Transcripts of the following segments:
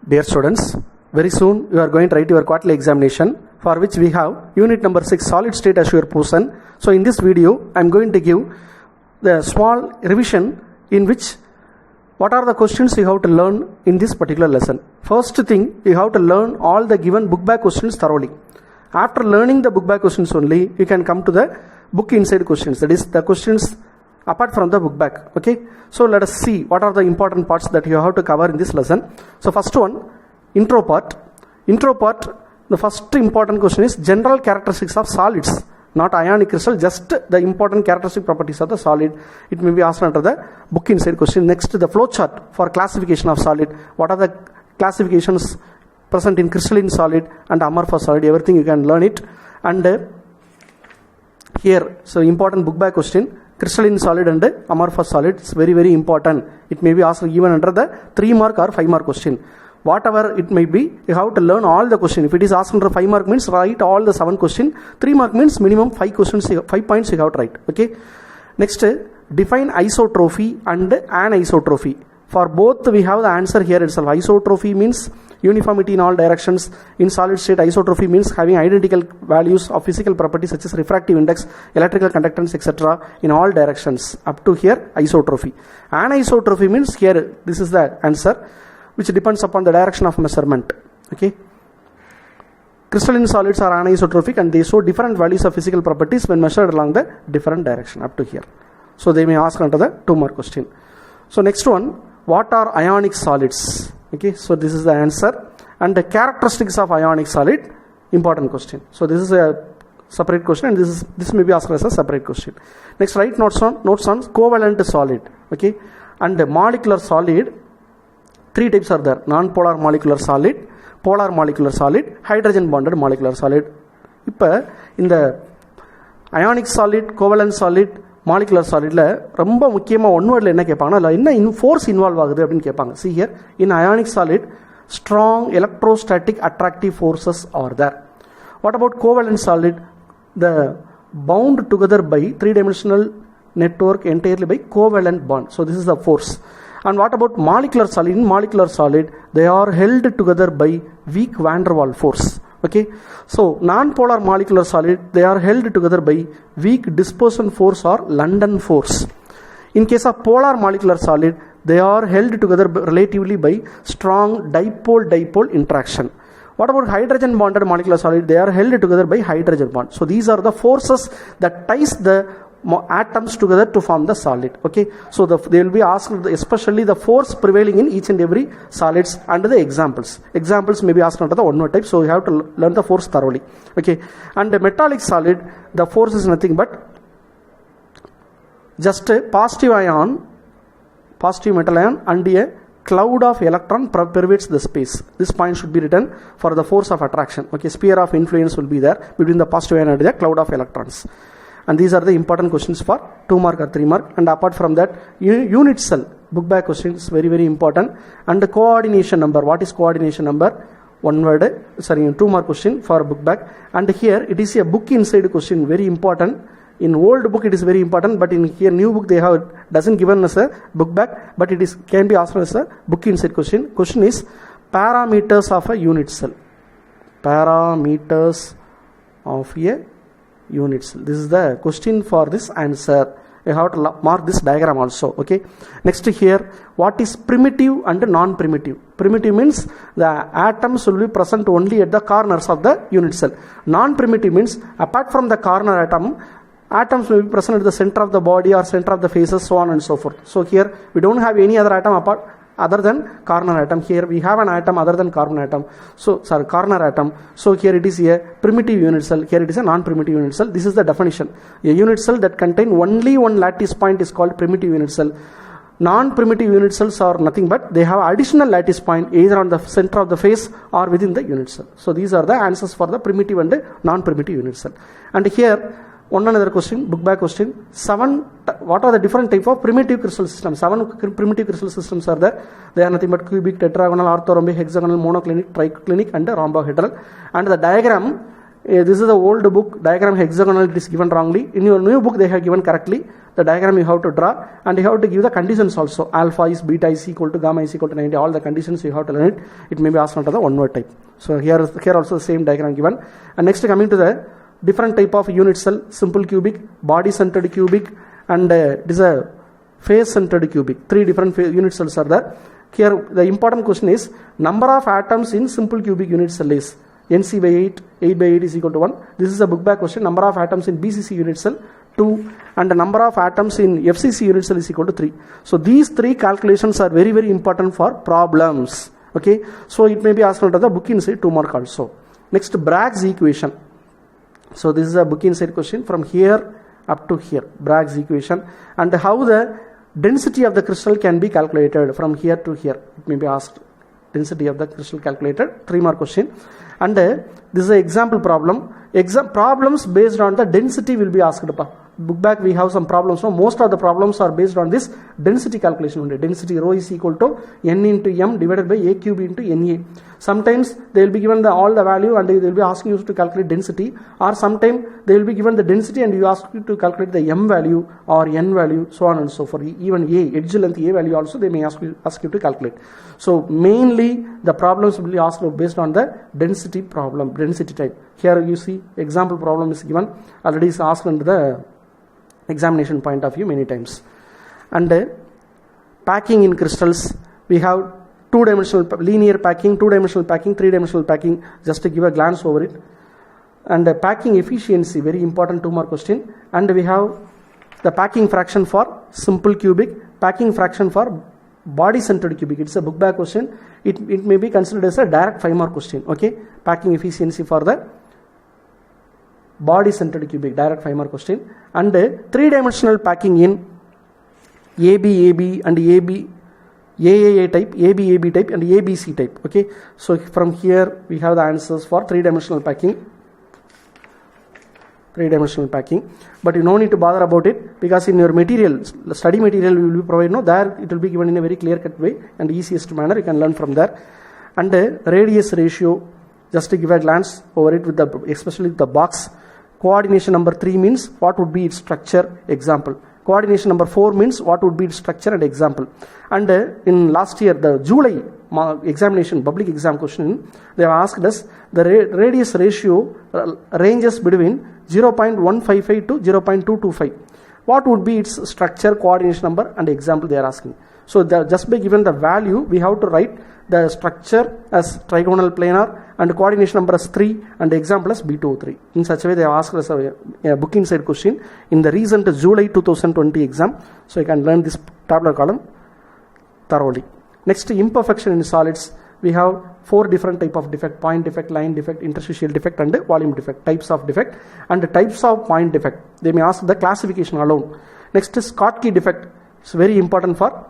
Dear students, very soon you are going to write your quarterly examination, for which we have unit number 6, solid state assure portion. So in this video I am going to give the small revision in which what are the questions you have to learn in this particular lesson. First thing, you have to learn all the given book back questions thoroughly. After learning the book back questions only, you can come to the book inside questions, that is the questions apart from the book back. Okay, so let us see what are the important parts that you have to cover in this lesson. So first one, intro part, the first important question is general characteristics of solids, not ionic crystal, just the important characteristic properties of the solid. It may be asked under the book inside question. Next, the flow chart for classification of solid. What are the classifications present in crystalline solid and amorphous solid? Everything you can learn it. And here, so important book back question, crystalline solid and amorphous solid. It's very, very important. It may be asked even under the 3 mark or 5 mark question. Whatever it may be, you have to learn all the question. If it is asked under 5 mark means write all the 7 question. 3 mark means minimum 5 questions, 5 points you have to write. Okay. Next, define isotropy and anisotropy. For both we have the answer here itself. Isotropy means uniformity in all directions. In solid state, isotropy means having identical values of physical properties such as refractive index, electrical conductance, etc. in all directions. Up to here, isotropy. Anisotropy means here, this is the answer, which depends upon the direction of measurement. Okay. Crystalline solids are anisotropic and they show different values of physical properties when measured along the different direction. Up to here. So they may ask under the 2 mark question. So next one, what are ionic solids? Okay, so this is the answer. And the characteristics of ionic solid, important question. So this is a separate question and this may be asked as a separate question. Next, write notes on covalent solid. Okay, and the molecular solid, 3 types are there: non-polar molecular solid, polar molecular solid, hydrogen bonded molecular solid. இப்போ இந்த ionic solid, covalent solid, molecular solidல ரொம்ப முக்கியமா one வேர்ட்ல என்ன கேட்பாங்கன்னா இல்ல என்ன force involve ஆகுது அப்படின்னு கேட்பாங்க. See here, in ionic solid strong electrostatic attractive forces are there. What about covalent solid? The bound together by 3-dimensional network entirely by covalent bond. So this is the force. And what about molecular solid? In molecular solid, they are held together by weak van der Waals force. Okay, so non-polar molecular solid, they are held together by weak dispersion force or London force. In case of polar molecular solid, they are held together relatively by strong dipole-dipole interaction. What about hydrogen bonded molecular solid? They are held together by hydrogen bond. So these are the forces that ties the atoms together to form the solid. Okay, so they will be asked especially the force prevailing in each and every solids and the examples may be asked under the one word type, so you have to learn the force thoroughly. Okay, and the metallic solid, the force is nothing but just a positive metal ion and a cloud of electron pervades the space. This point should be written for the force of attraction. Okay, sphere of influence will be there between the positive ion and the cloud of electrons. And these are the important questions for 2 mark or 3 mark. And apart from that, unit cell, book back questions, very, very important. And the coordination number. What is coordination number? 1 word, 2 mark question for book back. And here it is a book inside question, very important. In old book it is very important, but in here new book they have doesn't given us a book back, but it is can be asked as a book inside question. Question is parameters of a unit cell. Parameters of a unit cell. This is the question for this answer. You have to mark this diagram also. Okay. Next here, what is primitive and non-primitive? Primitive means the atoms will be present only at the corners of the unit cell. Non-primitive means apart from the corner atoms will be present at the center of the body or center of the faces, so on and so forth. So here we don't have any other atom other than corner atom. Here we have an atom other than corner atom. Corner atom. So here it is a primitive unit cell. Here it is a non-primitive unit cell. This is the definition. A unit cell that contain only one lattice point is called primitive unit cell. Non-primitive unit cells are nothing but they have additional lattice point either on the center of the face or within the unit cell. So these are the answers for the primitive and non-primitive unit cell. And here one another question, book back question. 7. What are the different type of primitive crystal systems? 7 primitive crystal systems are there. They are nothing but cubic, tetragonal, orthorhombic, hexagonal, monoclinic, triclinic, and rhombohedral. And the diagram This is the old book, diagram hexagonal, it is given wrongly. In your new book they have given correctly. The diagram you have to draw, and you have to give the conditions also. Alpha is, beta is equal to, gamma is equal to 90. All the conditions you have to learn it. It may be asked under the one word type. So here also the same diagram given. And next coming to the different type of unit cell, simple cubic, body centered cubic, and it is a face centered cubic. 3 different unit cells are there. Here the important question is number of atoms in simple cubic unit cell is NC by 8, 8 by 8 is equal to 1. This is a book back question. Number of atoms in BCC unit cell 2, and the number of atoms in FCC unit cell is equal to 3. So these 3 calculations are very, very important for problems. Okay, so it may be asked under the book inside 2 mark also. Next, Bragg's equation. So this is a book inside question from here up to here, Bragg's equation, and how the density of the crystal can be calculated from here to here. It may be asked density of the crystal calculated, 3 mark question. And this is an example problem. Problems based on the density will be asked. Book back we have some problems. So most of the problems are based on this density calculation only. Density rho is equal to n into m divided by a cube into na. Sometimes they will be given all the value and they will be asking you to calculate density, or sometimes they will be given the density and you ask you to calculate the m value or n value, so on and so forth. Even a edge length a value also they may ask you to calculate. So mainly the problems will be asked based on the density problem, density type. Here you see example problem is given, already is asked under the examination point of view many times. And packing in crystals, we have 2-dimensional linear packing, 2-dimensional packing, 3-dimensional packing, just to give a glance over it. And packing efficiency, very important 2 mark question. And we have the packing fraction for simple cubic, packing fraction for body centered cubic. It's a book back question. It may be considered as a direct 5 mark question. Okay, packing efficiency for the body centered cubic, direct 5 mark question. And 3-dimensional packing in AB and AAA type, AB type and ABC type. Okay, so from here we have the answers for 3-dimensional packing. 3-dimensional packing, but you no need to bother about it, because in your material, study material we will be provided, no, there it will be given in a very clear cut way and easiest manner, you can learn from there. And radius ratio, just to give a glance over it with the, especially the box. Coordination number 3 means what would be its structure, example. Coordination number 4 means what would be its structure and example. And in last year, the July examination, public exam question, they have asked us the radius ratio ranges between 0.155 to 0.225. What would be its structure, coordination number and example they are asking. So just by given the value, we have to write the structure as trigonal planar and coordination number as 3 and example as B203. In such a way they have asked us a book inside question in the recent July 2020 exam. So you can learn this tabular column thoroughly. Next, imperfection in solids. We have 4 different type of defect: point defect, line defect, interstitial defect and volume defect. Types of defect and types of point defect. They may ask the classification alone. Next is Schottky defect. It's very important for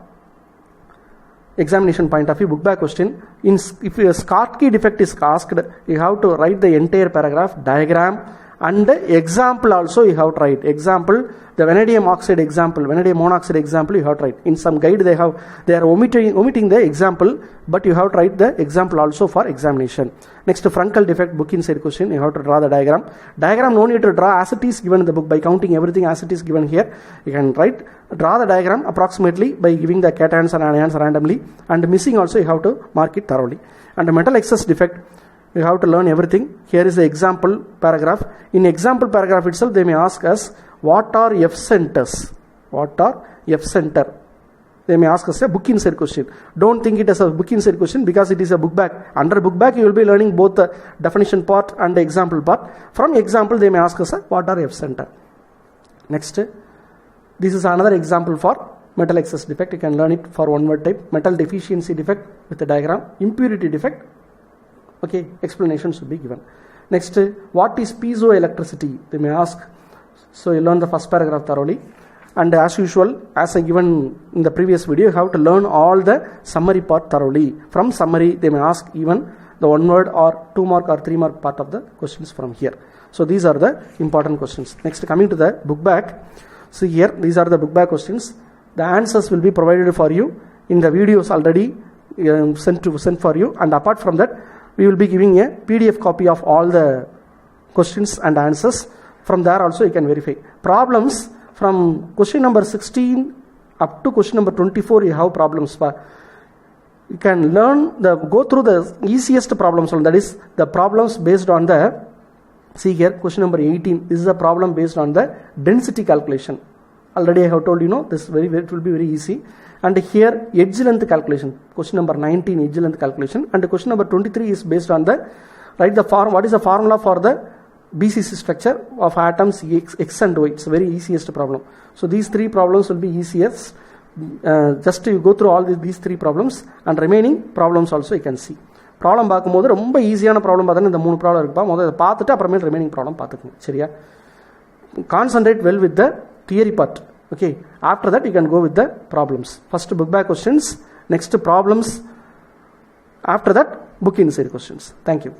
examination point of view, book back question. If a Schottky defect is asked, you have to write the entire paragraph, diagram and example also you have to write. Example, the vanadium oxide example, vanadium monoxide example you have to write. In some guide they are omitting the example, but you have to write the example also for examination. Next, Frankel defect, book inside question, you have to draw the diagram. Diagram no need to draw as it is given in the book. By counting everything as it is given here, you can draw the diagram approximately by giving the cations and anions randomly, and missing also you have to mark it thoroughly. And metal excess defect, you have to learn everything. Here is the example paragraph. In example paragraph itself, they may ask us what are F centers. What are F center? They may ask us a book inside question. Don't think it as a book inside question, because it is a book back. Under book back, you will be learning both the definition part and the example part. From example, they may ask us what are F center. Next, this is another example for metal excess defect. You can learn it for one word type. Metal deficiency defect with the diagram. Impurity defect. Okay, explanation should be given. Next, what is piezoelectricity? They may ask. So you learn the first paragraph thoroughly. And as usual, as I given in the previous video, you have to learn all the summary part thoroughly. From summary, they may ask even the 1 word or 2 mark or 3 mark part of the questions from here. So these are the important questions. Next, coming to the book back. So here, these are the book back questions. The answers will be provided for you in the videos already sent for you. And apart from that, we will be giving a PDF copy of all the questions and answers. From there also you can verify. Problems from question number 16 up to question number 24 you have problems. You can go through the easiest problems, that is the problems based on the, see here question number 18, this is a problem based on the density calculation. Already I have told this it will be very easy. And here edge length calculation, question number 19 edge length calculation, and question number 23 is based on the, write the form, what is the formula for the BCC structure of atoms X and Y. It's the very easiest problem. So these three problems will be easiest. Just you go through all these three problems, and remaining problems also you can see. Problem பார்க்கும்போது ரொம்ப ஈஸியான problem பார்த்தா இந்த மூணு problem இருக்குப்பா. முதல்ல அதை பார்த்துட்டு அப்புறமேல் ரிமைனிங் ப்ராப்ளம் பார்த்துக்கணும். சரியா? Concentrate well with the theory part. Okay. After that you can go with the problems. First book back questions, next problems, after that book inside questions. Thank you.